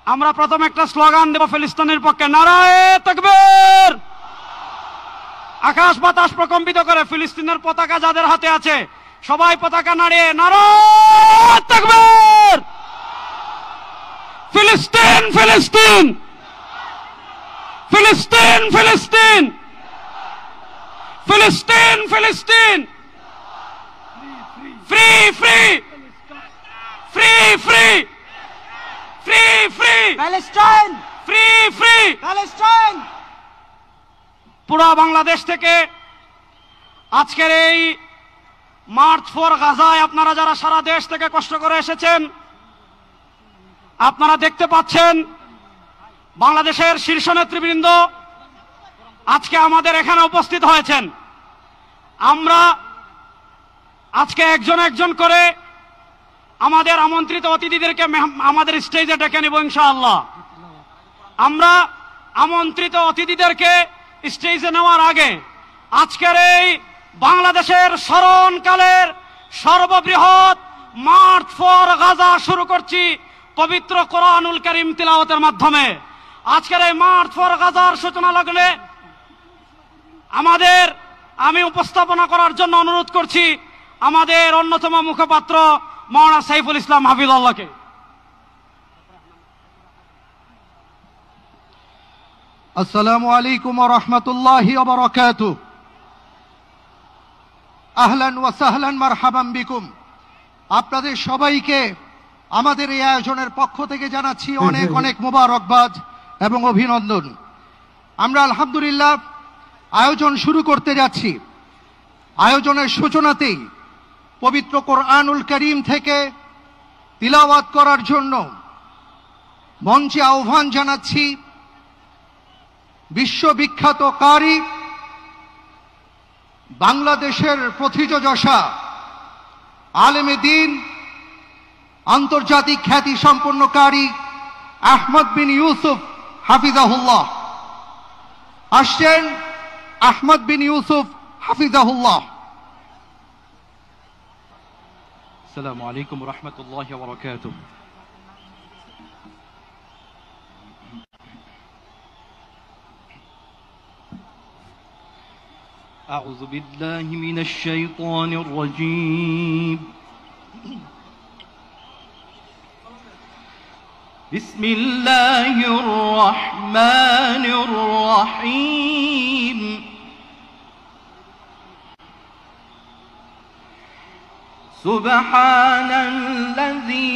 আমরা প্রথম একটা স্লোগান দেব ফিলিস্তিনের পক্ষে, নারায়ে তাকবীর। আকাশ বাতাস প্রকম্পিত করে ফিলিস্তিনের পতাকা যাদের হাতে আছে সবাই পতাকা নাড়িয়ে নারায়ে তাকবীর। ফিলিস্তিন ফিলিস্তিন ফিলিস্তিন ফিলিস্তিন ফিলিস্তিন ফিলিস্তিন। Free free free free free free Palestine, free free Palestine. পুরো বাংলাদেশ থেকে আজকের এই মার্চ ফর গাজায় আপনারা যারা সারা দেশ থেকে কষ্ট করে এসেছেন, আপনারা দেখতে পাচ্ছেন বাংলাদেশের শীর্ষ নেতৃবৃন্দ আজকে আমাদের এখানে উপস্থিত হয়েছেন। আমরা আজকে একজন একজন করে আমাদের আমন্ত্রিত অতিথিদেরকে আমাদের স্টেজে ডেকে নেব ইনশাআল্লাহ। আমরা আমন্ত্রিত অতিথিদেরকে স্টেজে নেওয়ার আগে আজকের এই বাংলাদেশের স্মরণকালের সর্ববৃহৎ মার্চ ফর গাজা শুরু করছি পবিত্র কোরআনুল কারীম তিলাওয়াতের মাধ্যমে। আজকের এই মার্চ ফর গাজার সূচনা লগ্নে আমি উপস্থাপনা করার জন্য অনুরোধ করছি আমাদের অন্যতম মুখপাত্র মাওলানা সাইফুল ইসলাম হাফিজাল্লাহকে। আসসালামু আলাইকুম ওয়া রাহমাতুল্লাহি ওয়া বারাকাতুহু। আহলান ওয়া সাহলান মারহাবান বিকুম। আপনাদের সবাইকে আমাদের এই আয়োজনের পক্ষ থেকে জানাচ্ছি অনেক অনেক মোবারকবাদ এবং অভিনন্দন। আমরা আলহামদুলিল্লাহ আয়োজন শুরু করতে যাচ্ছি। আয়োজনের সূচনাতেই পবিত্র কোরআনুল কারীম থেকে তিলাওয়াত করার জন্য মঞ্চে আহ্বান জানাচ্ছি বিশ্ববিখ্যাত কারি, বাংলাদেশের প্রথিতযশা আলেমে দ্বীন, আন্তর্জাতিক খ্যাতি সম্পন্ন কারি আহমদ বিন ইউসুফ হাফিজাহুল্লাহ। আসছেন আহমদ বিন ইউসুফ হাফিজাহুল্লাহ। আসসালামু আলাইকুম ওয়া রাহমাতুল্লাহি ওয়া বারাকাতুহু। أعوذ بالله من الشيطان الرجيم. بسم الله الرحمن الرحيم. سبحان الذي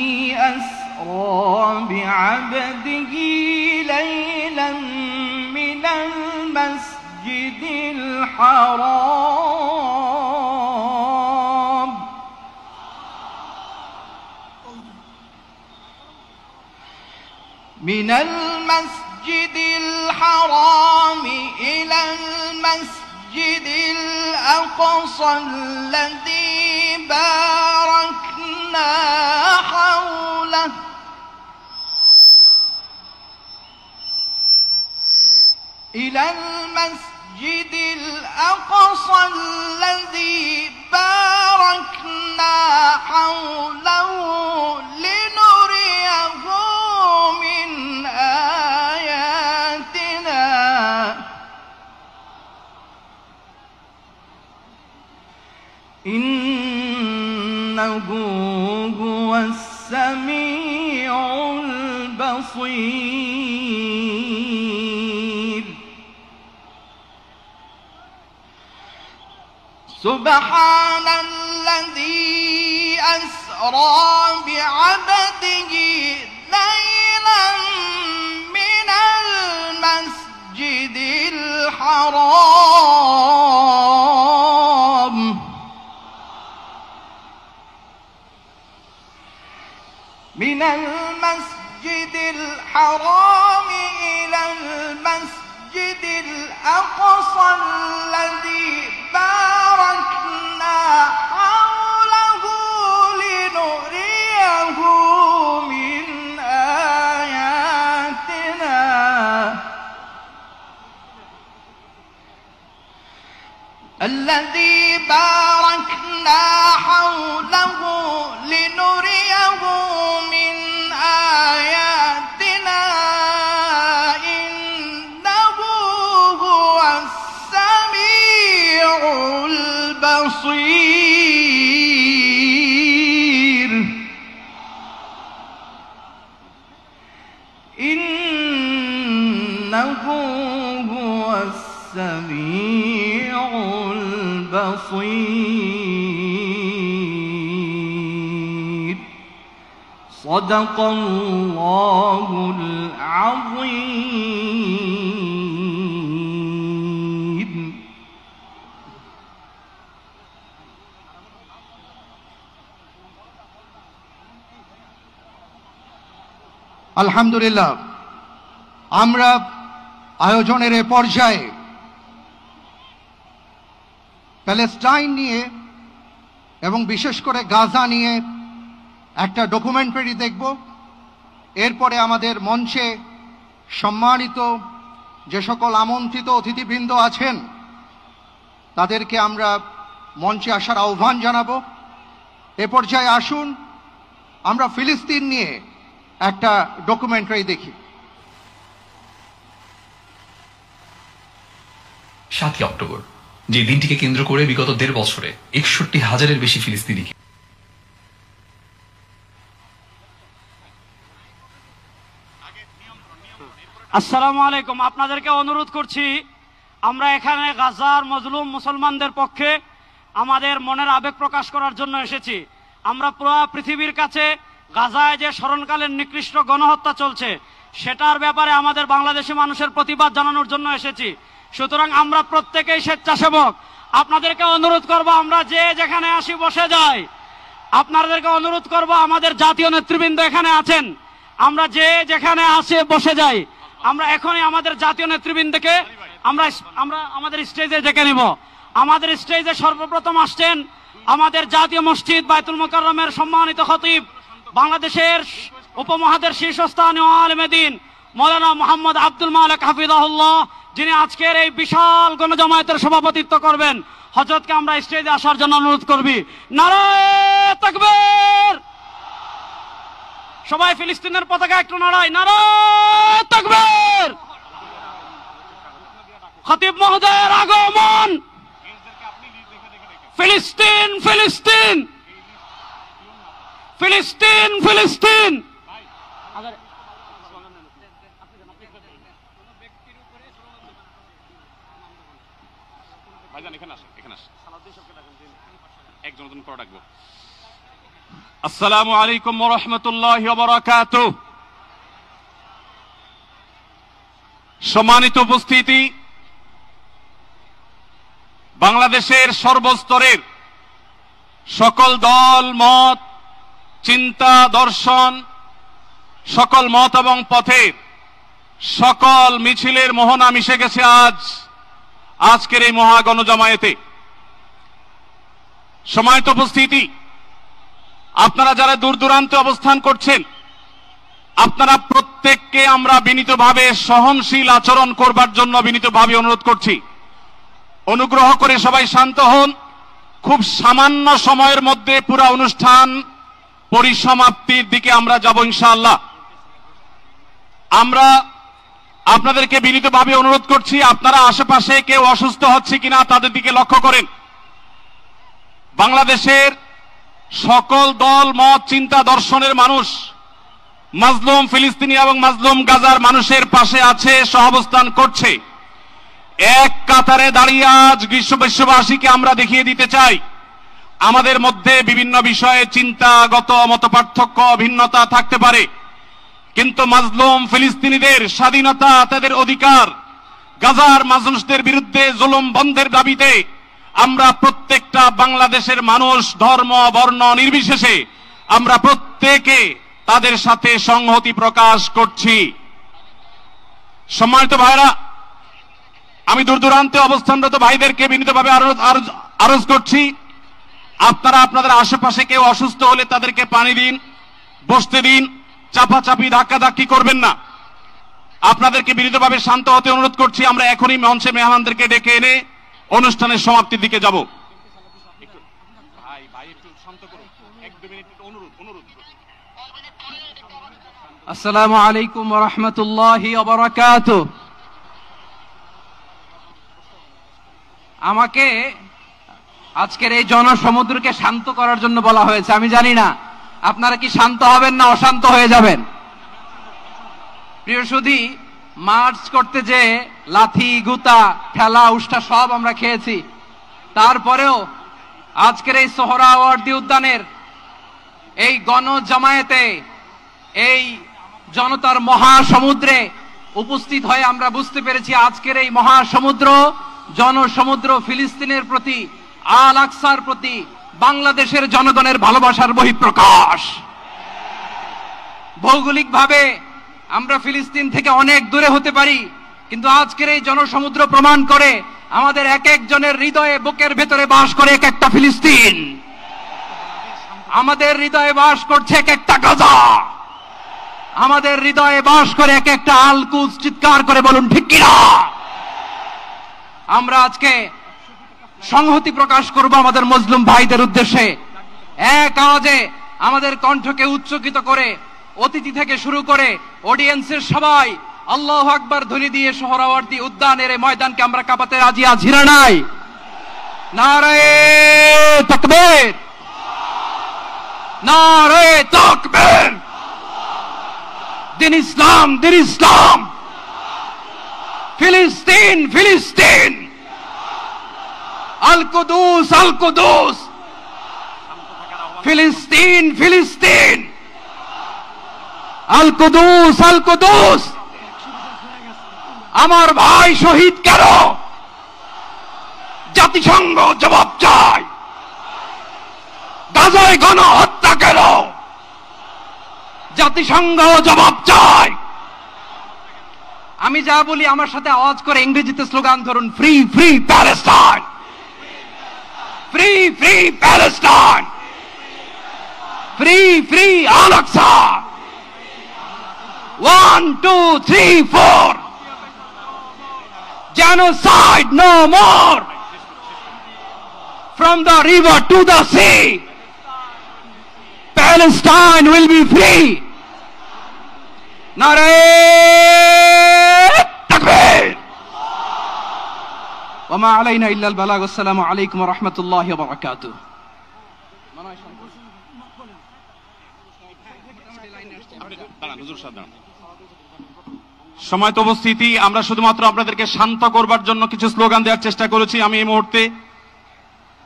أسرى بعبده ليلا من المسجد الحرام إلى المسجد الأقصى الذي باركنا حوله إلى المسجد الأقصى الذي باركنا حوله لنريه من آياتنا إنه هو السميع البصير. سبحان الذي أسرى بعبده ليلا من المسجد الحرام إلى المسجد الأقصى الذي باركنا حوله لنريه من آياتنا الذي باركنا حوله لنريه من آياتنا ইন্নাহু হুয়াস সামিউল বাসীর সাদাকাল্লাহুল আযীম। আলহামদুলিল্লাহ, আমরা আয়োজনের এ পর্যায়ে প্যালেস্টাইন নিয়ে এবং বিশেষ করে গাজা নিয়ে একটা ডকুমেন্টারি দেখব। এরপরে আমাদের মঞ্চে সম্মানিত যে সকল আমন্ত্রিত অতিথিবৃন্দ আছেন তাদেরকে আমরা মঞ্চে আসার আহ্বান জানাবো। এ পর্যায়ে আসুন আমরা ফিলিস্তিন নিয়ে একটা ডকুমেন্টারি দেখি। 7ই অক্টোবর, যে দিনটিকে কেন্দ্র করে বিগত 1.5 বছরে 61,000-এর বেশি ফিলিস্তিনি আসসালামু আলাইকুম। আপনাদেরকে অনুরোধ করছি, আমরা এখানে গাজার মজলুম মুসলমানদের পক্ষে আমাদের মনের আবেগ প্রকাশ করার জন্য এসেছি। আমরা পুরো পৃথিবীর কাছে গাজায় যে স্মরণকালীন নিকৃষ্ট গণহত্যা চলছে সেটার ব্যাপারে আমাদের বাংলাদেশি মানুষের প্রতিবাদ জানানোর জন্য এসেছি। সুতরাং আমরা প্রত্যেকেই স্বেচ্ছাসেবক। আপনাদেরকে অনুরোধ করব, আমরা যে যেখানে আসি বসে যাই। আপনাদেরকে অনুরোধ করব, আমাদের জাতীয় নেতৃবৃন্দ এখানে আছেন, আমরা যে যেখানে আসে বসে যাই। আমরা এখনই আমাদের জাতীয় নেতৃবৃন্দকে আমরা আমাদের স্টেজে ডেকে নিব। আমাদের স্টেজে সর্বপ্রথম আসছেন আমাদের জাতীয় মসজিদ বাইতুল মুকাররমের সম্মানিত খতিব, বাংলাদেশের উপমহাদের শীর্ষস্থানীয় আলেমে দ্বীন মৌলানা মোহাম্মদ আব্দুল মালিক হাফিজাহুল্লাহ, যিনি আজকের এই বিশাল গণজামায়াতের সভাপতিত্ব করবেন। হযরতকে আমরা স্টেজে আসার জন্য অনুরোধ করবি। নারায়ে তাকবীর! সবাই ফিলিস্তিনের পতাকা একটু নাড়াই। নারায়ে তাকবীর! খতিব মহোদয়ের আগমন। ফিলিস্তিন ফিলিস্তিন ফিলিস্তিন ফিলিস্তিন। আসসালামু আলাইকুম ওয়া রাহমাতুল্লাহি ওয়া বারাকাতুহু। সম্মানিত উপস্থিতি, বাংলাদেশের সর্বস্তরের সকল দল মত, চিন্তা, দর্শন, সকল মত এবং পথের সকল মিছিলের মোহনা মিশে গেছে আজকের এই মহা গণজামায়াতে। সম্মানিত উপস্থিতি, আপনারা যারা দূর দূরান্তে অবস্থান করছেন, আপনারা প্রত্যেককে আমরা বিনীতভাবে সহনশীল আচরণ করবার জন্য বিনীতভাবে অনুরোধ করছি। অনুগ্রহ করে সবাই শান্ত হন। খুব সামান্য সময়ের মধ্যে পুরো অনুষ্ঠান পরিসমাপ্তির দিকে আমরা যাব ইনশাআল্লাহ। আমরা আপনাদেরকে বিনীতভাবে অনুরোধ করছি, আপনারা আশেপাশে কেউ অসুস্থ হচ্ছে কিনা তাদের দিকে লক্ষ্য করেন। বাংলাদেশের সকল দল মত, চিন্তা, দর্শনের মানুষ মাজলুম ফিলিস্তিনি এবং মাজলুম গাজার মানুষের পাশে আছে, সহাবস্থান করছে। এক কাতারে দাঁড়িয়ে আজ বিশ্ববাসীকে আমরা দেখিয়ে দিতে চাই, আমাদের মধ্যে বিভিন্ন বিষয়ে চিন্তাগত মতপার্থক্য, ভিন্নতা থাকতে পারে, কিন্তু মাজলুম ফিলিস্তিনিদের স্বাধীনতা, তাদের অধিকার, গাজার মানুষদের বিরুদ্ধে জুলুম বন্ধের দাবিতে আমরা প্রত্যেকটা বাংলাদেশের মানুষ ধর্ম বর্ণ নির্বিশেষে আমরা প্রত্যেকে তাদের সাথে সংহতি প্রকাশ করছি। সম্মানিত ভাইরা, আমি দূর দূরান্তে অবস্থানরত ভাইদেরকে বিনীতভাবে আরজ করছি, আপনারা আপনাদের আশেপাশে কেউ অসুস্থ হলে তাদেরকে পানি দিন, বসতে দিন, চাপাচাপি ধাক্কাধাক্কি করবেন না। আপনাদেরকে বিনীতভাবে শান্ত হতে অনুরোধ করছি। আমরা এখনই মঞ্চে মেহমানদেরকে ডেকে এনে অনুষ্ঠানের সমাপ্তির দিকে যাব। আসসালামু আলাইকুম ওয়া রাহমাতুল্লাহি ওয়া বারাকাতুহু। আমাকে আজকের এই জনসমুদ্রকে শান্ত করার জন্য বলা হয়েছে। আমি জানি না আপনারা কি শান্ত হবেন না অশান্ত হয়ে যাবেন। প্রিয় সুধী, মার্চ করতে যে লাথি গুতা ঠেলা উষ্টা সব আমরা খেয়েছি, তারপরেও আজকের এই সোহরাওয়ার্দী উদ্যানের এই গণজামায়াতে, এই জনতার মহাসমুদ্রে উপস্থিত হয়ে আমরা বুঝতে পেরেছি আজকের এই মহাসমুদ্র, জনসমুদ্র ফিলিস্তিনের প্রতি, আল আকসার প্রতি বাংলাদেশের জনগণের ভালোবাসার বহিঃপ্রকাশ। ভৌগোলিকভাবে আমরা ফিলিস্তিন থেকে অনেক দূরে হতে পারি, কিন্তু আজকের এই জনসমুদ্র প্রমাণ করে আমাদের এক একজনের হৃদয়ে, বুকের ভেতরে বাস করে এক একটা ফিলিস্তিন। আমাদের হৃদয়ে বাস করছে এক একটা গাজা, আমাদের হৃদয়ে বাস করে এক একটা আল কুদস। চিৎকার করে বলুন ঠিক কিনা? আমরা আজকে সংহতি প্রকাশ করব আমাদের মুসলিম ভাইদের উদ্দেশ্যে। এক আওয়াজে আমাদের কণ্ঠকে উচ্চকিত করে অতিথি থেকে শুরু করে অডিয়েন্সের সবাই আল্লাহু আকবার ধ্বনি দিয়ে সোহরাওয়ার্দী উদ্যানের এই ময়দানকে আমরা কাঁপাতে রাজি আছি না নাই? নারায়ে তাকবীর, নারায়ে তাকবীর। দিন ইসলাম, দিন ইসলাম। ফিলিস্তিন, ফিলিস্তিন। আল কুদুস, আল কুদুস। ফিলিস্তিন, ফিলিস্তিন। আল কুদুস, আল কুদুস। আমার ভাই শহীদ কেন? জাতিসংঘ জবাব চায়। গাজায় গণহত্যা কেন? জাতিসংঘ জবাব চায়। আমি যা বলি আমার সাথে আওয়াজ করে ইংরেজিতে স্লোগান ধরুন, free free Palestine, free free Palestine, free free Al Aqsa. 1 2 3 4, genocide no more. From the river to the sea, Palestine will be free. Nare takbir. Wa ma alayna illa al-balagh. Assalamu alaykum wa rahmatullahi wa barakatuh. সময়ত উপস্থিতি, আমরা শুধুমাত্র আপনাদেরকে শান্ত করবার জন্য কিছু slogan দেওয়ার চেষ্টা করেছি। আমি এই মুহূর্তে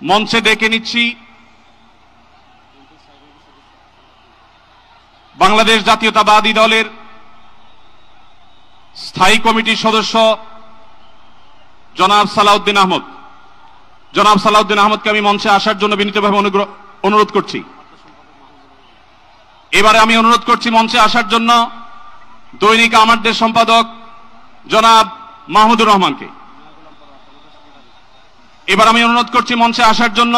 মঞ্চে ডেকে নিচ্ছি বাংলাদেশ জাতীয়তাবাদী দলের স্থায়ী কমিটির সদস্য জনাব সালাউদ্দিন আহমদ। জনাব সালাউদ্দিন আহমদকে আমি মঞ্চে আসার জন্য বিনীতভাবে অনুরোধ করছি। এবারে আমি অনুরোধ করছি মঞ্চে আসার জন্য দৈনিক আমাদের সম্পাদক জনাব মাহমুদুর রহমানকে। এবার আমি অনুরোধ করছি মঞ্চে আসার জন্য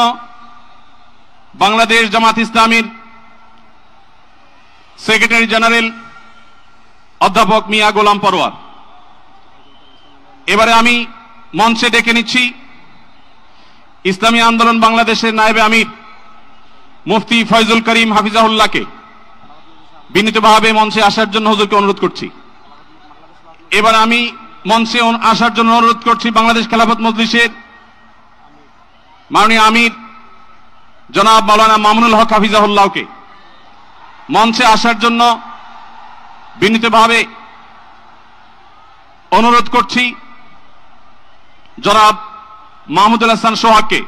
বাংলাদেশ জামাত ইসলামীর সেক্রেটারি জেনারেল অধ্যাপক মিয়া গোলাম পরোয়ার। এবারে আমি মঞ্চে ডেকে নিচ্ছি ইসলামী আন্দোলন বাংলাদেশের নায়েবে আমির মুফতি ফয়জুল করিম হাফিজাহুল্লাহকে বিনীতভাবে মঞ্চে আসার জন্য হুজুরকে অনুরোধ করছি। এবার আমি মঞ্চে আসার জন্য অনুরোধ করছি বাংলাদেশ খেলাফত মজলিসের মাননীয় আমির জনাব মাওলানা মামুনুল হক হাফিজাহুল্লাহকে মঞ্চে আসার জন্য বিনীতভাবে অনুরোধ করছি। জনাব মাহমুদুল হাসান সোহাগকে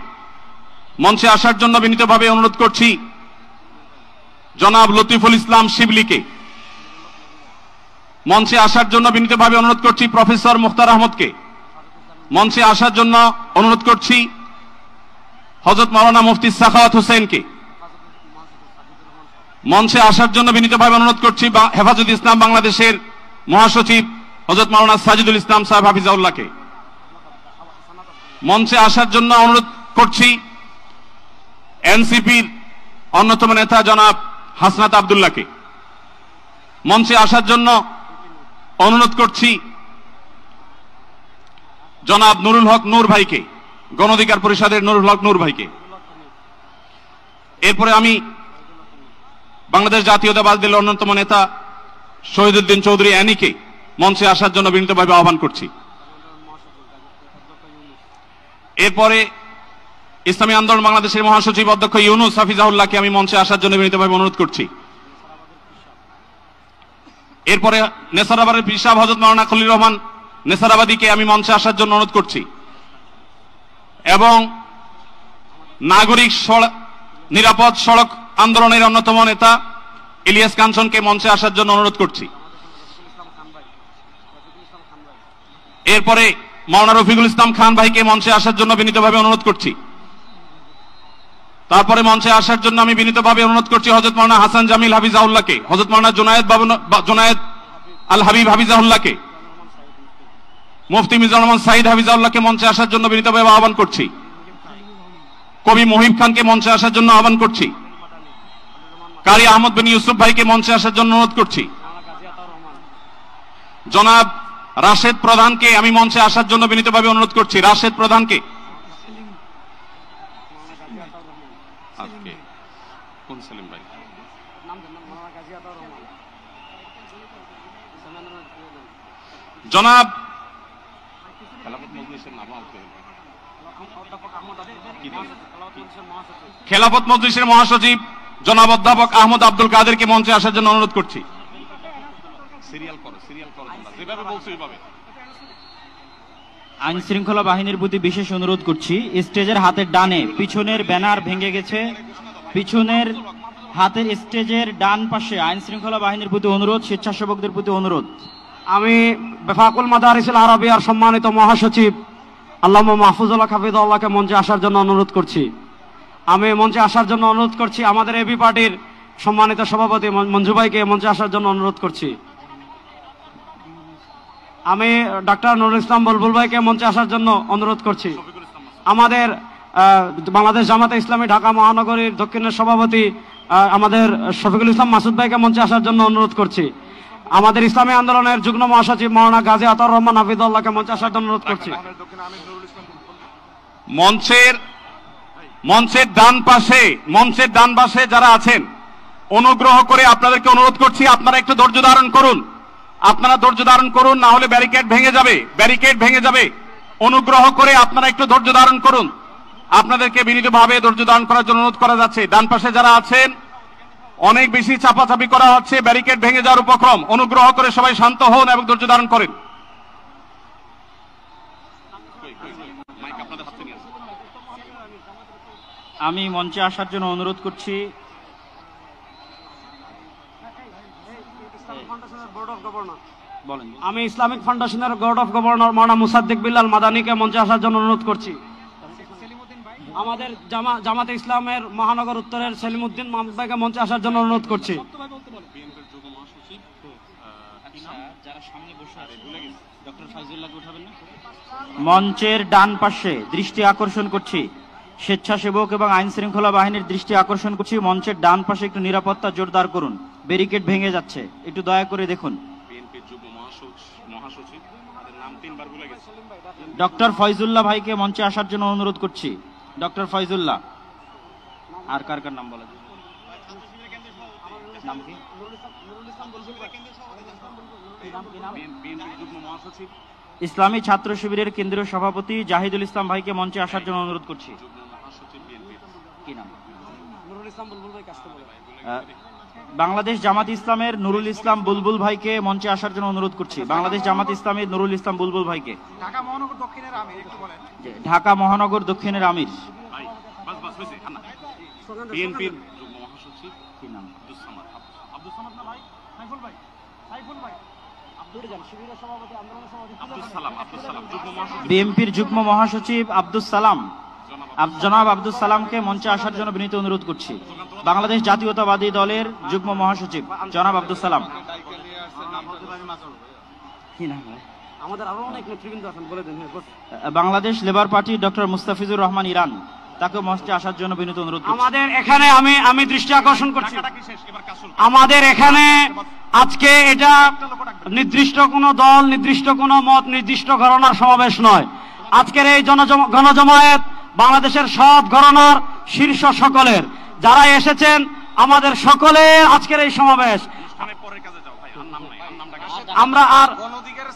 মঞ্চে আসার জন্য বিনীতভাবে অনুরোধ করছি। জনাব লতিফুল ইসলাম শিবলিকে মঞ্চে আসার জন্য বিনীতভাবে অনুরোধ করছি। প্রফেসর মুখতার আহমদকে মঞ্চে আসার জন্য অনুরোধ করছি। হযরত মাওলানা মুফতি সাখাওয়াত হোসেনকে মঞ্চে আসার জন্য বিনীতভাবে অনুরোধ করছি। হেফাজত ইসলাম বাংলাদেশের মহাসচিব হযরত মাওলানা সাজিদুল ইসলাম সাহেব হাফিজাউল্লাহকে মঞ্চে আসার জন্য অনুরোধ করছি। এনসিপির অন্যতম নেতা জনাব হাসনাত আব্দুল্লাহকে মঞ্চে আসার জন্য অনুরোধ করছি। জনাব নুরুল হক নূর ভাইকে, গণ অধিকার পরিষদের নুরুল হক নূর ভাইকে। এরপরে আমি বাংলাদেশ জাতীয়তাবাদী দলের অন্যতম নেতা শহীদুদ্দিন চৌধুরী অ্যানিকে মঞ্চে আসার জন্য বিনীতভাবে আহ্বান করছি। এরপরে ইসলামী আন্দোলন বাংলাদেশের মহাসচিব অধ্যক্ষ ইউনুস হাফিজাহুল্লাহকে আমি মঞ্চে আসার জন্য বিনীতভাবে অনুরোধ করছি। এরপরে নেসারাবাদের পীর সাহেব হযরত মাওলানা খলিল রহমান নেসারাবাদীকে আমি মঞ্চে আসার জন্য অনুরোধ করছি এবং নাগরিক নিরাপদ সড়ক আন্দোলনের অন্যতম নেতা ইলিয়াস কাঞ্চনকে মঞ্চে আসার জন্য অনুরোধ করছি। এরপরে মাওলানা রফিকুল ইসলাম খান ভাইকে মঞ্চে আসার জন্য বিনীতভাবে অনুরোধ করছি। তারপরে মঞ্চে আসার জন্য আমি বিনীতভাবে অনুরোধ করছি হযরত মাওলানা হাসান জামিল হাফিজাউল্লাহকে, হযরত মাওলানা জুনায়েদ আল হাবিব হাফিজাউল্লাহকে, মুফতি মিজানুর রহমান সাঈদ হাফিজাউল্লাহকে মঞ্চে আসার জন্য বিনীতভাবে আহ্বান করছি। কবি মহিব খানকে মঞ্চে আসার জন্য আহ্বান করছি। কারি আহমদ বিন ইউসুফ ভাইকে মঞ্চে আসার জন্য অনুরোধ করছি। জনাব রাশেদ প্রধানকে আমি মঞ্চে আসার জন্য বিনীতভাবে অনুরোধ করছি। রাশেদ প্রধানকে কোন সেলিম ভাই জনাব খেলাফত মজলিসের মহাসচিব জনাব অধ্যাপক আহমদ আব্দুল কাদেরকে মঞ্চে আসার জন্য অনুরোধ করছি। আইন শৃঙ্খলা বাহিনীর প্রতি বিশেষ অনুরোধ করছি, স্টেজের হাতের ডানে পিছনের ব্যানার ভেঙে গেছে, পিছনের হাতের স্টেজের ডান পাশে আইন শৃঙ্খলা বাহিনীর প্রতি অনুরোধ, স্বেচ্ছাসেবকদের প্রতি অনুরোধ। আমি বেফাকুল মাদারিসুল আরাবিয়ার সম্মানিত মহাসচিব আল্লামা মাহফুজুল্লাহ হাফিজাহুল্লাহকে মঞ্চে আসার জন্য অনুরোধ করছি। আমি মঞ্চে আসার জন্য অনুরোধ করছি আমাদের এবি পার্টির সম্মানিত সভাপতি মঞ্জু ভাইকে মঞ্চে আসার জন্য অনুরোধ করছি। আমি ডক্টর নুরুল ইসলাম বুলবুল ভাইকে মঞ্চে আসার জন্য অনুরোধ করছি। আমাদের বাংলাদেশ জামাতে ইসলামী ঢাকা মহানগরীর দক্ষিণের সভাপতি আমাদের শফিকুল ইসলাম মাসুদ ভাইকে মঞ্চে আসার জন্য অনুরোধ করছি। আমাদের ইসলামী আন্দোলনের যুগ্ম মহাসচিব মাওলানা গাজী আতাউর রহমান হাফিজাহুল্লাহকে মঞ্চে আসার জন্য অনুরোধ করছি। মঞ্চের ডান পাশে যারা আছেন অনুগ্রহ করে আপনাদেরকে অনুরোধ করছি আপনারা একটু ধৈর্য ধারণ করুন। আপনারা ধৈর্য ধারণ করুন, না হলে ব্যারিকেড ভেঙে যাবে। অনুগ্রহ করে আপনারা একটু ধৈর্য ধারণ করুন। আপনাদেরকে বিনীতভাবে ধৈর্য ধারণ করার জন্য অনুরোধ করা যাচ্ছে। ডান পাশে যারা আছেন অনেক বেশি চাপাচাপি করা হচ্ছে, ব্যারিকেড ভেঙে যাওয়ার উপক্রম। অনুগ্রহ করে সবাই শান্ত হন এবং ধৈর্য ধারণ করেন। আমি মঞ্চে আসার জন্য অনুরোধ করছি আমি ইসলামিক ফাউন্ডেশনের বোর্ড অফ গভর্নর মাওলানা মুসাদ্দিক বিল্লাল মাদানীকে মঞ্চে আসার জন্য অনুরোধ করছি। আমাদের জামাতে ইসলামের মহানগর উত্তরের সেলিমউদ্দিন মাহমুদ ভাইকে মঞ্চে আসার জন্য অনুরোধ করছি। মঞ্চের ডান পাশে দৃষ্টি আকর্ষণ করছি, স্বেচ্ছাসেবক এবং আইন শৃঙ্খলা বাহিনীর দৃষ্টি আকর্ষণ করছি। মঞ্চের ডান পাশে একটু নিরাপত্তা জোরদার করুন, ব্যারিকেড ভেঙে যাচ্ছে, একটু দয়া করে দেখুন। ডক্টর ফয়জুল্লাহ ভাইকে মঞ্চে আসার জন্য অনুরোধ করছি। ডক্টর ফয়জুল্লাহ, আর কার কার নাম বলা যায়? নাম কি? ইসলামী ছাত্র শিবিরের কেন্দ্রীয় সভাপতি জাহিদুল ইসলাম ভাইকে মঞ্চে আসার জন্য অনুরোধ করছি। কি নাম? বাংলাদেশ জামাত ইসলামের নুরুল ইসলাম বুলবুল ভাইকে মঞ্চে আসার জন্য অনুরোধ করছি। বাংলাদেশ জামাত ইসলামের নুরুল ইসলাম বুলবুল ভাইকে। ঢাকা মহানগর দক্ষিণের আমির। বিএনপির যুগ্ম মহাসচিব আব্দুস সালাম, জনাব আব্দুস সালামকে মঞ্চে আসার জন্য বিনীত অনুরোধ করছি। বাংলাদেশ জাতীয়তাবাদী দলের যুগ্ম মহাসচিব জনাব Abdus Salam. Bangladesh labour party doctor Mustafizur Rahman Iran, তাকে মঞ্চে আসার জন্য বিনীত অনুরোধ করছি। আমাদের এখানে আমি দৃষ্টি আকর্ষণ করছি, আমাদের এখানে আজকে এটা নির্দিষ্ট কোনো দল, নির্দিষ্ট কোনো মত, নির্দিষ্ট ঘরানার সমাবেশ নয়। আজকের এই গণজমায়েত বাংলাদেশের সব ঘরানার শীর্ষ সকলের যারা এসেছেন, আমাদের সকলের আজকের এই সমাবেশ।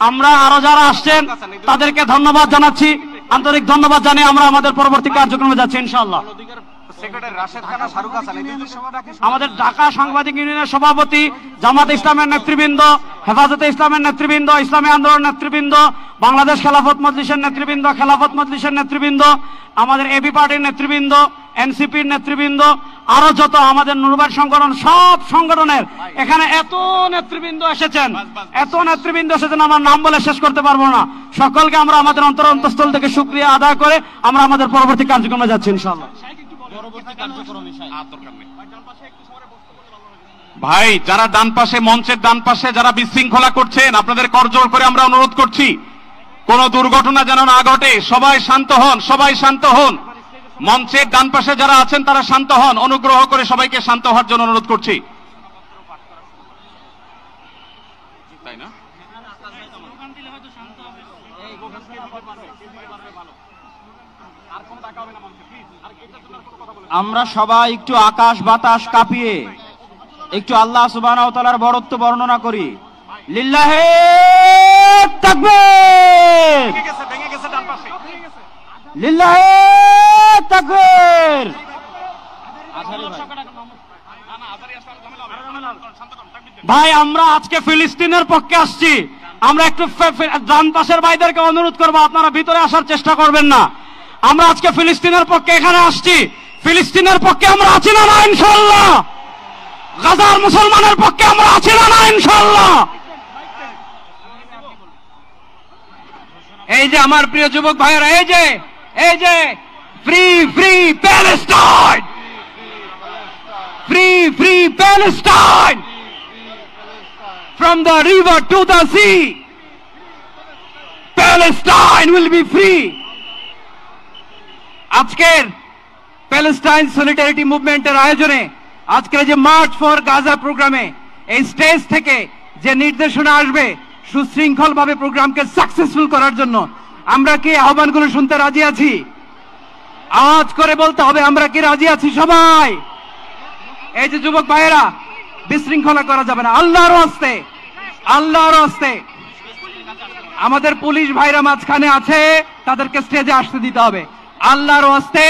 আমরা আরো যারা আসছেন তাদেরকে ধন্যবাদ জানাচ্ছি, আন্তরিক ধন্যবাদ জানিয়ে আমরা আমাদের পরবর্তী কার্যক্রমে যাচ্ছি ইনশাআল্লাহ। আমাদের ঢাকা সাংবাদিক ইউনিয়নের সভাপতি, জামাত ইসলামের নেতৃবৃন্দ, হেফাজতে ইসলামের নেতৃবৃন্দ, ইসলামী আন্দোলন নেতৃবৃন্দ, বাংলাদেশ খেলাফত মজলিসের নেতৃবৃন্দ, খেলাফত মজলিসের নেতৃবৃন্দ, আমাদের এবি পার্টির নেতৃবৃন্দ, এনসিপির নেতৃবৃন্দ, আরো যত আমাদের নুরবাদ সংগঠন, সব সংগঠনের এখানে এত নেতৃবৃন্দ এসেছেন, আমার নাম বলে শেষ করতে পারবো না। সকলকে আমরা আমাদের অন্তঃস্থল থেকে শুকরিয়া আদায় করে আমরা আমাদের পরবর্তী কার্যক্রমে যাচ্ছি ইনশাআল্লাহ। ভাই, যারা ডান পাশে, মঞ্চের ডান পাশে যারা বিশৃঙ্খলা করছেন, আপনাদের করজোড় করে আমরা অনুরোধ করছি কোন দুর্ঘটনা যেন না ঘটে। সবাই শান্ত হন, সবাই শান্ত হন। মঞ্চের ডান পাশে যারা আছেন তারা শান্ত হন, অনুগ্রহ করে সবাইকে শান্ত হওয়ার জন্য অনুরোধ করছি। তাই না? আমরা সবাই একটু আকাশ বাতাস কাঁপিয়ে একটু আল্লাহ সুবহানাহু ওয়া তাআলার বড়ত্ব বর্ণনা করি। লিল্লাহে তাকবীর, লিল্লাহে তাকবীর। ভাই, আমরা আজকে ফিলিস্তিনের পক্ষে আসছি। আমরা একটু ডান পাশের ভাইদেরকে অনুরোধ করবো, আপনারা ভিতরে আসার চেষ্টা করবেন না। আমরা আজকে ফিলিস্তিনের পক্ষে এখানে আসছি। ফিলিস্তিনের পক্ষে আমরা আছি না ইনশাআল্লাহ? গাজার মুসলমানের পক্ষে আমরা আছি না ইনশাআল্লাহ? এই যে আমার প্রিয় যুবক ভাইয়েরা, এই যে free free Palestine, free free Palestine, from the river to the sea, Palestine will be free. আজকের প্যালেস্টাইন সলিডারিটি মুভমেন্টের আয়োজনে আজকের যে মার্চ ফর গাজা প্রোগ্রামে এই স্টেজ থেকে যে নির্দেশনা আসবে সুশৃঙ্খল ভাবে প্রোগ্রামকে সাকসেসফুল করার জন্য, আমরা কি আহ্বানগুলো শুনতে রাজি আছি? আওয়াজ করে বলতে হবে, আমরা কি রাজি আছি সবাই? এই যে যুবক ভাইয়েরা, বিশৃঙ্খলা করা যাবে না, আল্লাহর হস্তে, আল্লাহর হস্তে। আমাদের পুলিশ ভাইরা মাঝখানে আছে, তাদেরকে স্টেজে আসতে দিতে হবে আল্লাহর হস্তে।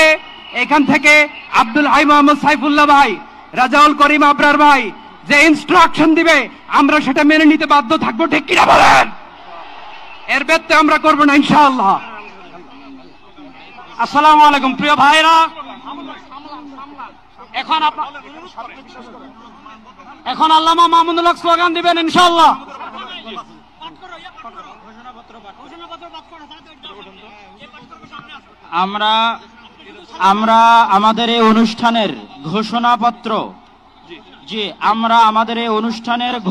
এখান থেকে আব্দুল হাই মোহাম্মদ সাইফুল্লাহ ভাই, রাজাউল করিম আবরার ভাই যে ইনস্ট্রাকশন দিবে আমরা সেটা মেনে নিতে বাধ্য থাকবো, ঠিক কিনা বলেন? এর ব্যত্যয় আমরা করবো না ইনশাআল্লাহ। আসসালামু আলাইকুম প্রিয় ভাইরা, এখন আল্লামা মামুনুল হক স্লোগান দিবেন ইনশাআল্লাহ। আমরা আমাদের এই অনুষ্ঠানের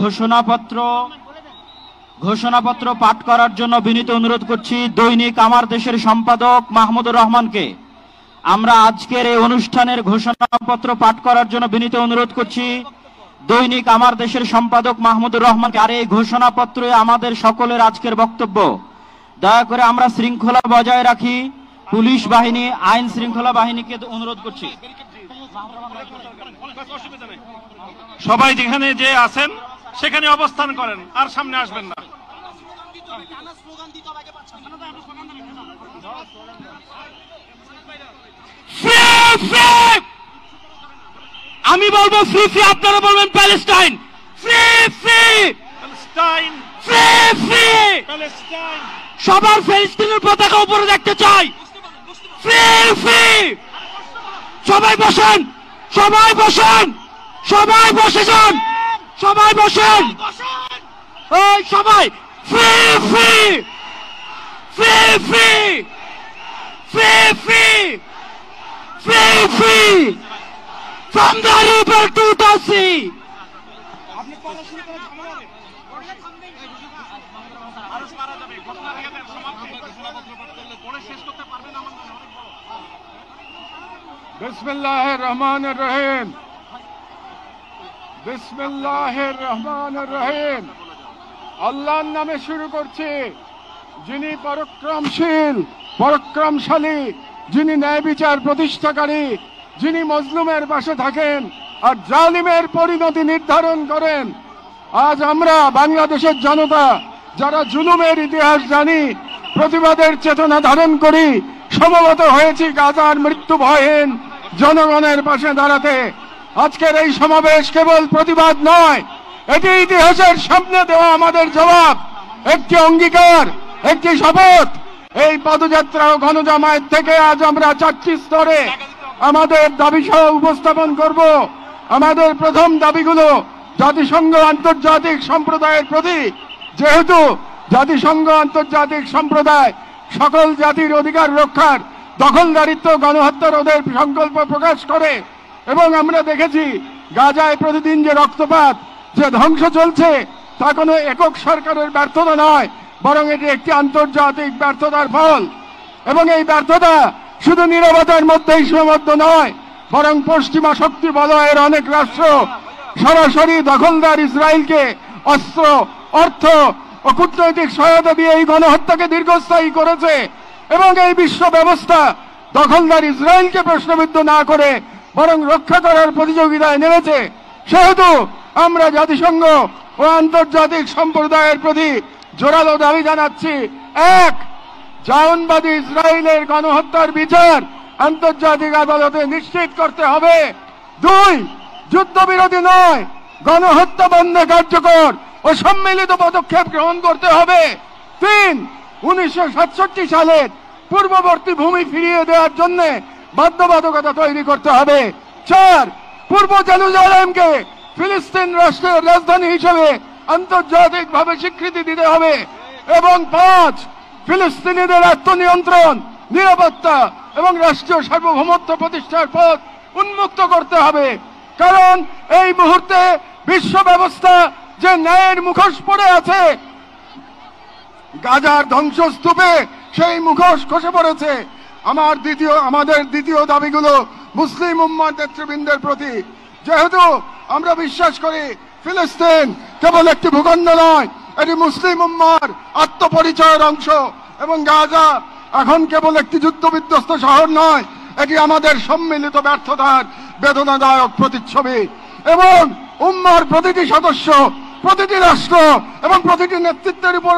ঘোষণাপত্র, ঘোষণাপত্র পাঠ করার জন্য বিনীত অনুরোধ করছি দৈনিক আমার দেশের সম্পাদক মাহমুদুর রহমানকে। আমরা আজকের এই অনুষ্ঠানের ঘোষণাপত্র পাঠ করার জন্য বিনীত অনুরোধ করছি দৈনিক আমার দেশের সম্পাদক মাহমুদুর রহমানকে। আর এই ঘোষণাপত্রে আমাদের সকলের আজকের বক্তব্য। দয়া করে আমরা শৃঙ্খলা বজায় রাখি। পুলিশ বাহিনী, আইন শৃঙ্খলা বাহিনীকে অনুরোধ করছি, সবাই যেখানে যে আছেন সেখানে অবস্থান করেন, আর সামনে আসবেন না। আমি বলবো ফ্রি ফ্রি, আপনারা বলবেন Palestine. Free free Palestine, free free, Palestine. সবার ফিলিস্তিনের পতাকা উপরে দেখতে চাই। ফ্রি ফ্রি, সবাই বসেন, সবাই বসেন, সবাই বসে যান, সবাই বসেন, ওই সবাই। Free free, free free, free free, free free, from the river to the sea. বিসমিল্লাহির রহমানির রহিম, বিসমিল্লাহির রহমানির রহিম। আল্লাহর নামে শুরু করছি, যিনি পরাক্রমশীল, পরাক্রমশালী, যিনি ন্যায় বিচার প্রতিষ্ঠাকারী, যিনি মজলুমের পাশে থাকেন আর জালিমের পরিণতি নির্ধারণ করেন। আজ আমরা বাংলাদেশের জনতা যারা জুলুমের ইতিহাস জানি, প্রতিবাদের চেতনা ধারণ করি, সমবেত হয়েছি গাজার মৃত্যু ভয়হীন জনগণের পাশে দাঁড়াতে। আজকের এই সমাবেশ কেবল প্রতিবাদ নয়, এটি ইতিহাসের সামনে দেওয়া আমাদের জবাব, একটি অঙ্গীকার, একটি শপথ। এই পদযাত্রা ও গণজামায়াত থেকে আজ আমরা 4টি স্তরে আমাদের দাবি সহ উপস্থাপন করব। আমাদের প্রথম দাবিগুলো জাতিসংঘ আন্তর্জাতিক সম্প্রদায়ের প্রতি, যেহেতু জাতিসংঘ আন্তর্জাতিক সম্প্রদায় সকল জাতির অধিকার রক্ষার, দখলদারিত্ব, গণহত্যা রোধের সংকল্প প্রকাশ করে, এবং আমরা দেখেছি গাজায় প্রতিদিন যে রক্তপাত, যে ধ্বংস চলছে, তা কোনো একক সরকারের ব্যর্থতা নয়, বরং এটি একটি আন্তর্জাতিক ব্যর্থতার ফল। এবং এই ব্যর্থতা শুধু নীরবতার মধ্যেই সীমাবদ্ধ নয়, বরং পশ্চিমা শক্তি বলয়ের অনেক রাষ্ট্র সরাসরি দখলদার ইসরায়েলকে অস্ত্র, অর্থ ও কূটনৈতিক সহায়তা দিয়ে এই গণহত্যাকে দীর্ঘস্থায়ী করেছে। এবং এই বিশ্ব ব্যবস্থা দখলদার ইসরায়েলকে প্রশ্নবিদ্ধ না করে বরং রক্ষা করার প্রতিযোগিতায় নেমেছে। সেহেতু আমরা জাতিসংঘ ও আন্তর্জাতিক সম্প্রদায়ের প্রতি জোরালো দাবি জানাচ্ছি, 1. জায়নবাদী ইসরায়েলের গণহত্যার বিচার আন্তর্জাতিক আদালতে নিশ্চিত করতে হবে। 2. যুদ্ধবিরতি নয়, গণহত্যা বন্ধে কার্যকর ও সম্মিলিত পদক্ষেপ গ্রহণ করতে হবে। 3. 1967 সালের পূর্ববর্তী ভূমি ফিরিয়ে দেওয়ার জন্য বাধ্যবাধকতা তৈরি করতে হবে। 4. পূর্ব জেরুজালেমকে ফিলিস্তিন রাষ্ট্রের রাজধানী হিসেবে আন্তর্জাতিকভাবে স্বীকৃতি দিতে হবে। এবং 5. ফিলিস্তিনিদের আত্মনিয়ন্ত্রণ, নিরাপত্তা এবং রাষ্ট্রীয় সার্বভৌমত্ব প্রতিষ্ঠার পথ উন্মুক্ত করতে হবে। কারণ এই মুহূর্তে বিশ্ব ব্যবস্থা যে ন্যায়ের মুখোশ পড়ে আছে, গাজার ধ্বংসস্তূপে সেই মুখোশ খসে পড়েছে। আমাদের দ্বিতীয় দাবিগুলো মুসলিম উম্মার নেতৃবৃন্দের প্রতি। যেহেতু আমরা বিশ্বাস করি ফিলিস্তিন কেবল একটি ভূখণ্ড নয়, এটি মুসলিম উম্মার আত্মপরিচয়ের অংশ, এবং গাজা এখন কেবল একটি যুদ্ধবিধ্বস্ত শহর নয়, এটি আমাদের সম্মিলিত ব্যর্থতার বেদনাদায়ক প্রতিচ্ছবি। এবং উম্মার প্রতিটি সদস্য, প্রতিটি রাষ্ট্র এবং প্রতিটি নেতৃত্বের উপর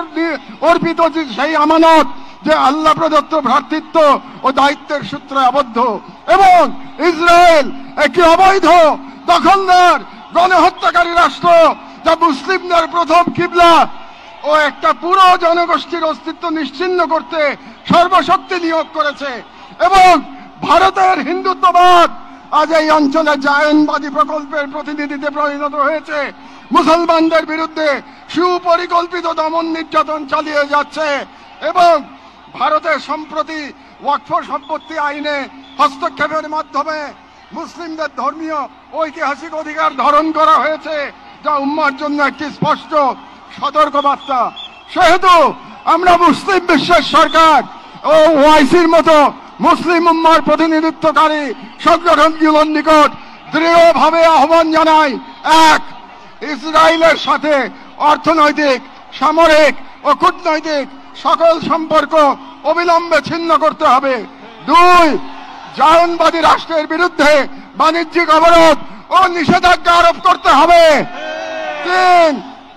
অর্পিত সেই আমানত যে আল্লাহ প্রদত্ত ভ্রাতৃত্ব ও দায়িত্বের সূত্রে আবদ্ধ। এবং ইসরায়েল একটি অবৈধ, দখলদার, গণহত্যাকারী রাষ্ট্র, যা মুসলিমদের প্রথম কিবলা ও একটা পুরো জনগোষ্ঠীর অস্তিত্ব নিশ্চিহ্ন করতে সর্বশক্তি নিয়োগ করেছে। এবং ভারতের হিন্দুত্ববাদ আজ এই অঞ্চলে জায়নবাদী প্রকল্পের প্রতিনিধিতে পরিণত হয়েছে, মুসলমানদের বিরুদ্ধে সুপরিকল্পিত দমন নির্যাতন চালিয়ে যাচ্ছে। এবং ভারতের সম্প্রতি ওয়াকফ সম্পত্তি আইনে হস্তক্ষেপের মাধ্যমে মুসলিমদের ধর্মীয় ঐতিহাসিক অধিকার ধারণ করা হয়েছে, যা উম্মার জন্য একটি স্পষ্ট সতর্কবার্তা। সেহেতু আমরা মুসলিম বিশ্বের সরকার ও ওআইসির মতো মুসলিম উম্মার প্রতিনিধিত্বকারী সংগঠনগুলোর নিকট দৃঢ়ভাবে আহ্বান জানাই, 1. ইসরায়েলের সাথে অর্থনৈতিক, সামরিক ও কূটনৈতিক সকল সম্পর্ক অবিলম্বে ছিন্ন করতে হবে। 2. জায়নবাদী রাষ্ট্রের বিরুদ্ধে বাণিজ্যিক অবরোধ ও নিষেধাজ্ঞা আরোপ করতে হবে। 3.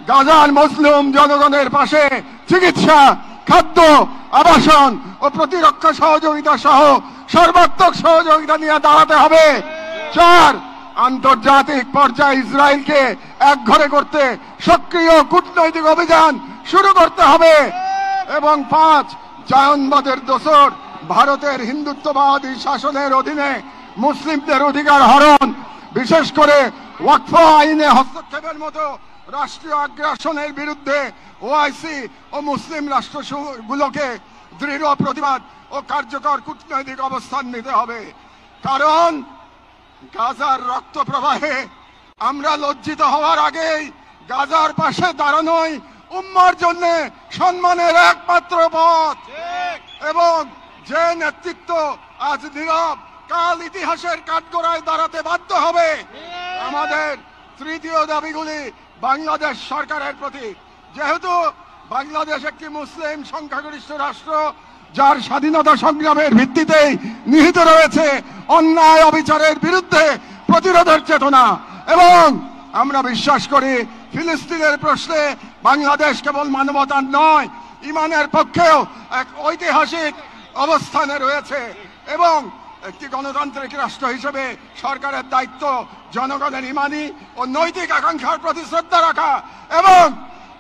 গাজার মুসলিম জনগণের পাশে চিকিৎসা, খাদ্য, আবাসন ও প্রতিরক্ষা সহযোগিতা সহ সর্বাত্মক সহযোগিতা নিয়ে দাঁড়াতে হবে। 4. আন্তর্জাতিক পর্যায়ে ইসরায়েলকে একঘরে করতে সক্রিয় কূটনৈতিক অভিযান শুরু করতে হবে। এবং 5. জায়নবাদের দোসর ভারতের হিন্দুত্ববাদী শাসনের অধীনে মুসলিমদের অধিকার হরণ, বিশেষ করে ওয়াকফ আইনে হস্তক্ষেপের মতো রাষ্ট্রীয় আগ্রাসনের বিরুদ্ধে ওআইসি ও মুসলিম রাষ্ট্রগুলোকে দৃঢ় প্রতিবাদ ও কার্যকর কূটনৈতিক অবস্থান নিতে হবে। কারণ গাজার রক্ত প্রবাহে আমরা লজ্জিত হওয়ার আগেই গাজার পাশে দাঁড়ানোই উম্মার জন্য সম্মানের একমাত্র পথ। এবং যে নেতৃত্ব আজ নীরব, কাল ইতিহাসের কাঠগড়ায় দাঁড়াতে বাধ্য হবে। আমাদের তৃতীয় দাবিগুলি বাংলাদেশ সরকারের প্রতি। যেহেতু বাংলাদেশ একটি মুসলিম সংখ্যাগরিষ্ঠ রাষ্ট্র, যার স্বাধীনতা সংগ্রামের ভিত্তিতেই নিহিত রয়েছে অন্যায় অবিচারের বিরুদ্ধে প্রতিরোধের চেতনা, এবং আমরা বিশ্বাস করি ফিলিস্তিনের প্রশ্নে বাংলাদেশ কেবল মানবতার নয়, ইমানের পক্ষেও এক ঐতিহাসিক অবস্থানে রয়েছে। এবং একটি গণতান্ত্রিক রাষ্ট্র হিসেবে সরকারের দায়িত্ব জনগণের ইমানি ও নৈতিক আকাঙ্ক্ষার প্রতি শ্রদ্ধা রাখা, এবং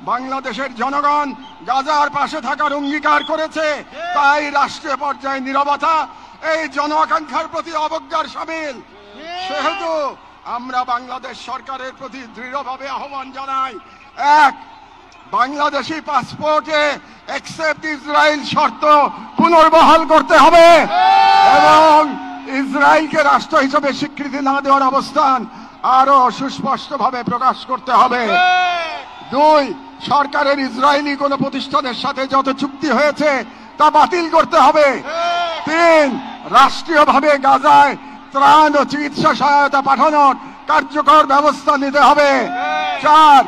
বাংলাদেশের জনগণ গাজার পাশে থাকার অঙ্গীকার করেছে, তাই রাষ্ট্রীয় পর্যায়ে নীরবতা এই জন আকাঙ্ক্ষার প্রতি অবজ্ঞার শামিল। সেহেতু আমরা বাংলাদেশ সরকারের প্রতি দৃঢ়ভাবে আহ্বান জানাই, এক, বাংলাদেশি পাসপোর্টে অ্যাকসেপ্ট ইসরায়েল শর্ত পুনর্বহাল করতে হবে এবং ইসরায়েলকে রাষ্ট্র হিসেবে স্বীকৃতি না দেওয়ার অবস্থান আরো সুস্পষ্টভাবে প্রকাশ করতে হবে। দুই, সরকারের ইসরায়েলি কোন প্রতিষ্ঠানের সাথে যত চুক্তি হয়েছে তা বাতিল করতে হবে। তিন, রাষ্ট্রীয়ভাবে গাজায় ত্রাণ ও চিকিৎসা সহায়তা পাঠানোর কার্যকর ব্যবস্থা নিতে হবে। চার,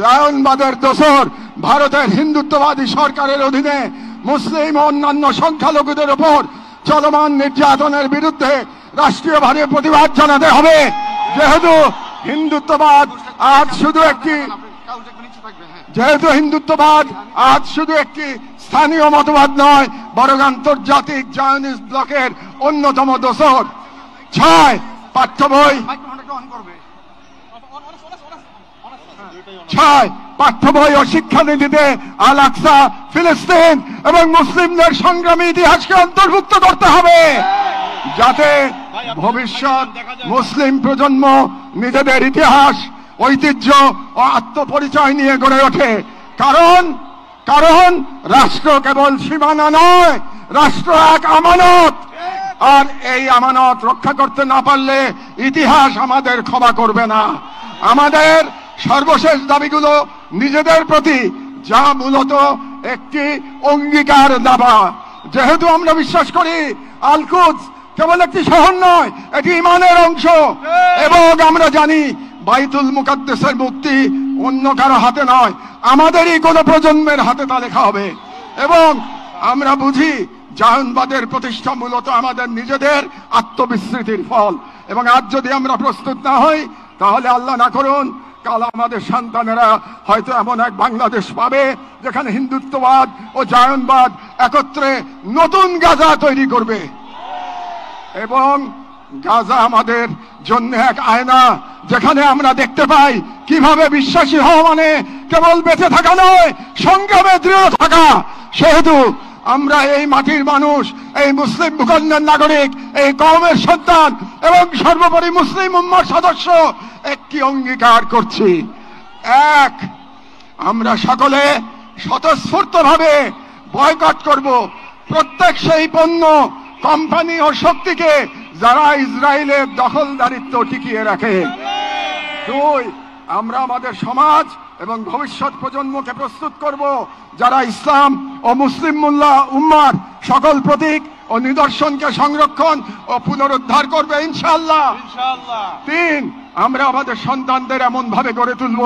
জায়নবাদের দোসর ভারতের হিন্দুত্ববাদী সরকারের অধীনে মুসলিম ও অন্যান্য সংখ্যালঘুদের উপর চলমান নির্যাতনের বিরুদ্ধে রাষ্ট্রীয়ভাবে প্রতিবাদ জানাতে হবে, যেহেতু হিন্দুত্ববাদ আজ শুধু একটি স্থানীয় মতবাদ নয়, বরং আন্তর্জাতিক জায়নিস্ট ব্লকের অন্যতম দোসর। ছয়, পাঠ্য বই ও শিক্ষানীতিতে আল আকসা, ফিলিস্তিন এবং মুসলিমদের সংগ্রামী ইতিহাসকে অন্তর্ভুক্ত করতে হবে, যাতে ভবিষ্যৎ মুসলিম প্রজন্ম নিজেদের ইতিহাস, ঐতিহ্য ও আত্মপরিচয় নিয়ে গড়ে ওঠে। কারণ রাষ্ট্র কেবল সীমানা নয়, রাষ্ট্র এক আমানত, আর এই আমানত রক্ষা করতে না পারলে ইতিহাস আমাদের ক্ষমা করবে না। আমাদের সর্বশেষ দাবিগুলো নিজেদের প্রতি, যা মূলত একটি অঙ্গীকার দাবা। যেহেতু আমরা বিশ্বাস করি আল কুদস কেবল একটি শহর নয়, এটি ঈমানের অংশ, এবং আমরা জানি বাইতুল মুকাদ্দাসের মুক্তি অন্য কারো হাতে নয়, আমাদেরই কোন প্রজন্মের হাতে তা লেখা হবে। এবং আমরা বুঝি জায়নবাদের প্রতিষ্ঠা মূলত আমাদের নিজেদের আত্মবিস্মৃতির ফল, এবং আজ যদি আমরা প্রস্তুত না হই, তাহলে আল্লাহ না করুন কাল আমাদের সন্তানেরা হয়তো এমন এক বাংলাদেশ পাবে যেখানে হিন্দুত্ববাদ ও জায়নবাদ একত্রে নতুন গাজা তৈরি করবে। এবং গাজা আমাদের জন্য এক আয়না, যেখানে আমরা দেখতে পাই কিভাবে বিশ্বাসী হওয়া মানে কেবল বেঁচে থাকা নয়, সংগ্রামে দৃঢ় থাকা। সেহেতু আমরা এই মাটির মানুষ, এই মুসলিম ভূখণ্ডের নাগরিক, এই কওমের সন্তান এবং সর্বোপরি মুসলিম উম্মার সদস্য একটি অঙ্গীকার করছি, এক, আমরা সকলে স্বতঃস্ফূর্তভাবে বয়কট করব প্রত্যেক সেই পণ্য, কোম্পানি ও শক্তিকে যারা ইসরায়েলের দখলদারিত্ব টিকিয়ে রাখে। দুই, আমরা আমাদের সমাজ এবং ভবিষ্যৎ প্রজন্মকে প্রস্তুত করব যারা ইসলাম ও মুসলিম উম্মার সকল প্রতীক ও নিদর্শনকে সংরক্ষণ ও পুনরুদ্ধার করবে ইনশাআল্লাহ। তিন, আমরা আমাদের সন্তানদের এমন ভাবে গড়ে তুলব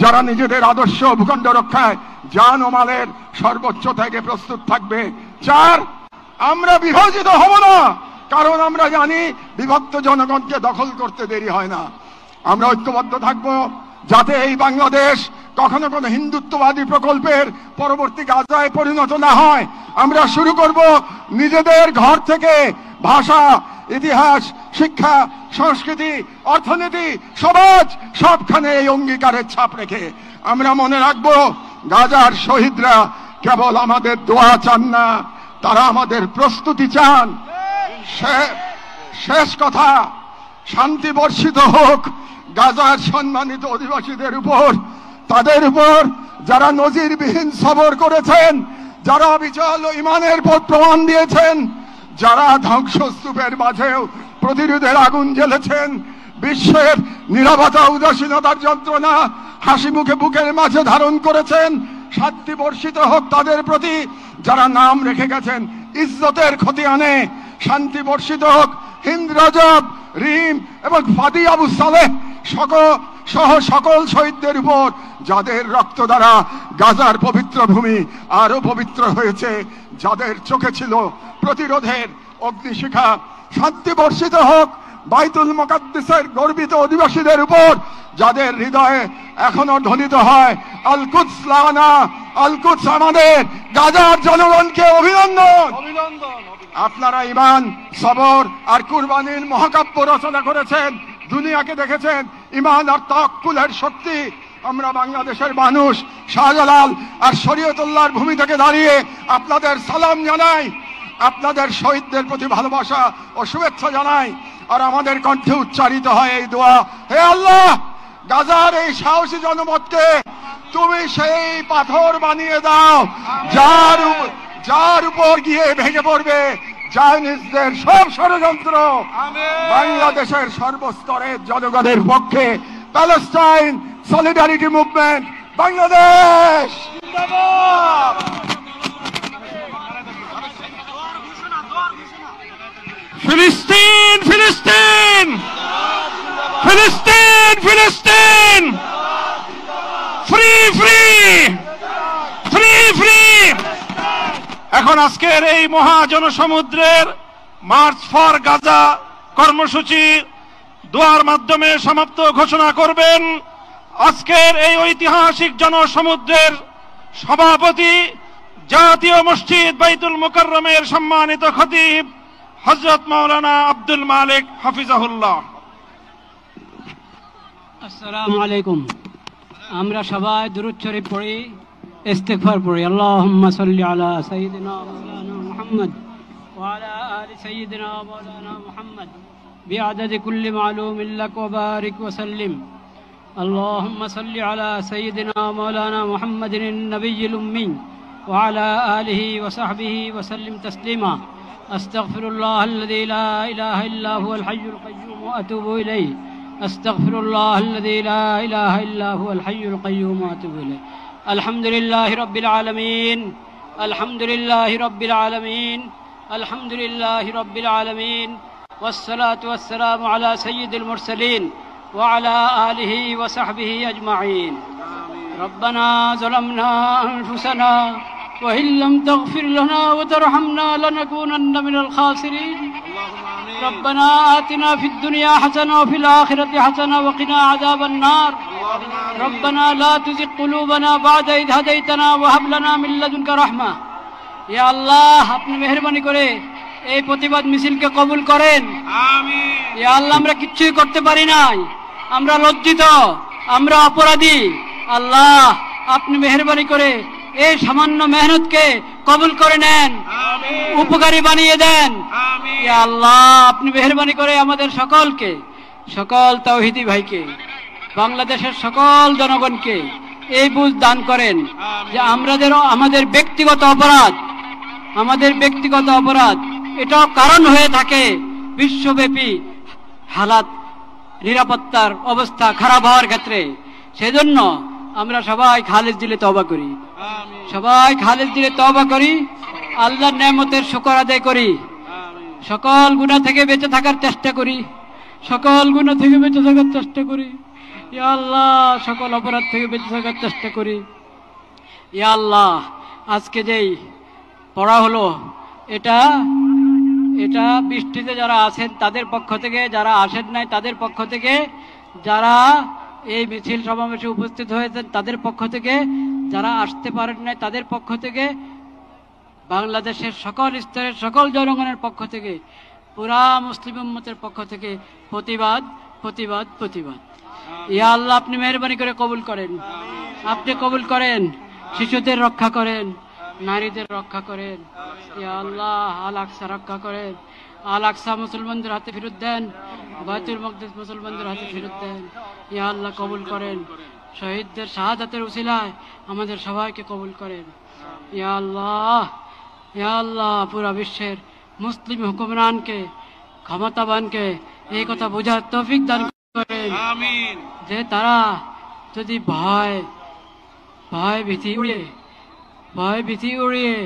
যারা নিজেদের আদর্শ ভূখণ্ড রক্ষায় জান ও মালের সর্বোচ্চ থেকে প্রস্তুত থাকবে। চার, আমরা বিভাজিত হব না, কারণ আমরা জানি বিভক্ত জনগণকে দখল করতে দেরি হয় না। আমরা ঐক্যবদ্ধ থাকব যাতে এই বাংলাদেশ কখনো কোনো হিন্দুত্ববাদী প্রকল্পের পরবর্তী গাজায় পরিণত না হয়। আমরা শুরু করব নিজেদের ঘর থেকে, ভাষা, ইতিহাস, শিক্ষা, সংস্কৃতি, অর্থনীতি, সমাজ সবখানে এই অঙ্গীকারের ছাপ রেখে। আমরা মনে রাখব গাজার শহীদরা কেবল আমাদের দোয়া চান না, তারা আমাদের প্রস্তুতি চান। শেষ কথা, শান্তি বর্ষিত হোক গাজার সম্মানিত অধিবাসীদের উপর, তাদের উপর যারা নজিরবিহীন সবর করেছেন, যারা অবিচল ঈমানের পথ প্রমাণ দিয়েছেন, যারা ধ্বংসস্তূপের মাঝেও প্রতিরোধের আগুন জ্বেলেছেন, বিশ্বের নীরবতা উদাসীনতার যন্ত্রণা হাসি মুখে বুকের মাঝে ধারণ করেছেন। শান্তি বর্ষিত হোক তাদের প্রতি যারা নাম রেখে গেছেন ইজ্জতের খতিয়ানে। শান্তি বর্ষিত হোক হিন্দ রাজব, রিম এবং ফাদি আবু সালেহ সহ সকল শহীদদের উপর, যাদের রক্ত দ্বারা গাজার পবিত্র ভূমি আরো পবিত্র হয়েছে, যাদের চোখে ছিল প্রতিরোধের অগ্নিশিখা। শান্তি বর্ষিত হোক বাইতুল মুকাদ্দাসের গর্বিত অধিবাসীদের উপর, যাদের হৃদয়ে এখনো ধ্বনিত হয় আল কুদস লানা, আল কুদস আমাদের। গাজার জনগণকে অভিনন্দন। আপনারা ঈমান, সবর আর কুরবানির মহাকাব্য রচনা করেছেন, দুনিয়াকে দেখেছেন ঈমান আর তাওয়াক্কুলের শক্তি। আমরা বাংলাদেশের মানুষ শাহজালাল আর শরীয়তুল্লাহর ভূমি থেকে দাঁড়িয়ে আপনাদের সালাম জানাই, আপনাদের শহীদদের প্রতি ভালোবাসা ও শুভেচ্ছা জানাই। আর আমাদের কণ্ঠে উচ্চারিত হয় এই দোয়া, হে আল্লাহ, গাজার এই সাহসী জনপদকে তুমি সেই পাথর বানিয়ে দাও যার উপর গিয়ে ভেঙে পড়বে জায়নিস্টদের সব ষড়যন্ত্র। বাংলাদেশের সর্বস্তরের জনগণের পক্ষে প্যালেস্টাইন সলিডারিটি মুভমেন্ট বাংলাদেশ জিন্দাবাদ। ফিলিস্তিন ফিলিস্তিন ফিলিস্তিন ফিলিস্তিন, ফ্রি ফ্রি ফ্রি ফ্রি। এখন আজকের এই মহাজনসমুদ্রের মার্চ ফর গাজা কর্মসূচি দোয়ার মাধ্যমে সমাপ্ত ঘোষণা করবেন আজকের এই ঐতিহাসিক জনসমুদ্রের সভাপতি, জাতীয় মসজিদ বাইতুল মুকাররমের সম্মানিত খতিব হযরত মাওলানা আব্দুল মালিক হাফিজাহুল্লাহ। আসসালামু আলাইকুম। আমরা সবাই দুরূদ শরীফ পড়ি, ইস্তিগফার পড়ি। আল্লাহুম্মা সাল্লি আলা সাইয়্যিদিনা মাওলানা মুহাম্মদ ওয়া আলা আলি সাইয়্যিদিনা মাওলানা মুহাম্মদ বিআদাদি কুল্লি মালুমিন লাক ওয়া বারিক ওয়া সাল্লিম। আল্লাহুম্মা সাল্লি আলা সাইয়্যিদিনা মাওলানা মুহাম্মাদিন নবিয়্যিল উম্মি ওয়া আলা আলিহি ওয়া সাহবিহি ওয়া সাল্লিম তাসলিমা। আস্তাগফিরুল্লাহাল্লাযী লা ইলাহা ইল্লা হুয়াল হাইয়ুল কাইয়্যুম ওয়া আতুবু ইলাইহি। আস্তাগফিরুল্লাহাল্লাযী লা ইলাহা ইল্লা হুয়াল হাইয়ুল কাইয়্যুম ওয়া আতুবু ইলাইহি। আলহামদুলিল্লাহি রাব্বিল আলামিন, আলহামদুলিল্লাহি রাব্বিল আলামিন, আলহামদুলিল্লাহি রাব্বিল আলামিন। والصلاة والسلام على سيد المرسلين وعلى آله وصحبه أجمعين. ربنا ظلمنا أنفسنا وإن لم تغفر لنا وترحمنا لنكونن من الخاسرين. ربنا آتنا في الدنيا حسنة وفي الآخرة حسنة وقنا عذاب النار. ربنا لا تزغ قلوبنا بعد إذ هديتنا وهب لنا من لدنك رحمة. يا الله আপনি মেহেরবানি করে এই প্রতিবাদ মিছিলকে কবুল করেন। আমিন। ইয়া আল্লাহ, আমরা কিচ্ছুই করতে পারি নাই, আমরা লজ্জিত, আমরা অপরাধী। আল্লাহ আপনি মেহেরবানি করে এই সামান্য মেহনতকে কবুল করে নেন, উপকারী বানিয়ে দেন। ইয়া আল্লাহ আপনি মেহেরবানি করে আমাদের সকলকে, সকল তাওহীদি ভাইকে, বাংলাদেশের সকল জনগণকে এই বুঝ দান করেন যে আমাদের ব্যক্তিগত অপরাধ এটাও কারণ হয়ে থাকে বিশ্বব্যাপী হালাত, নিরাপত্তার অবস্থা খারাপ হওয়ার ক্ষেত্রে। সেজন্য আমরা সবাই খালেস দিলে তওবা করি, আল্লাহর নেয়ামতের শুকর আদায় করি, সকল গুনাহ থেকে বেঁচে থাকার চেষ্টা করি, ইয়া আল্লাহ সকল অপরাধ থেকে বেঁচে থাকার চেষ্টা করি। ইয়া আল্লাহ আজকে যেই পড়া হলো এটা বৃষ্টিতে যারা আছেন তাদের পক্ষ থেকে, যারা আসেন নাই তাদের পক্ষ থেকে, যারা এই মিছিল সমাবেশে উপস্থিত হয়েছেন তাদের পক্ষ থেকে, যারা আসতে পারেন নাই তাদের পক্ষ থেকে, বাংলাদেশের সকল স্তরের সকল জনগণের পক্ষ থেকে, পুরা মুসলিম উম্মতের পক্ষ থেকে প্রতিবাদ। ইয়া আল্লাহ আপনি মেহেরবানি করে কবুল করেন, আপনি কবুল করেন, শিশুদের রক্ষা করেন, নারীদের রক্ষা করেন। ইয়া আল্লাহ আল আকসা রক্ষা করেন, আল আকসা মুসলমানদের হাতে ফেরত দেন, বাইতুল মাকদিস মুসলমানদের হাতে ফেরত দেন। ইয়া আল্লাহ কবুল করেন, শহীদদের শাহাদাতের উসিলায় আমাদের সবাইকে কবুল করেন। ইয়া আল্লাহ পুরা বিশ্বের মুসলিম হুকুমরানকে, ক্ষমতাবানকে এই কথা বোঝার তৌফিক দান করেন যে তারা যদি ভয় ভীতি উড়িয়ে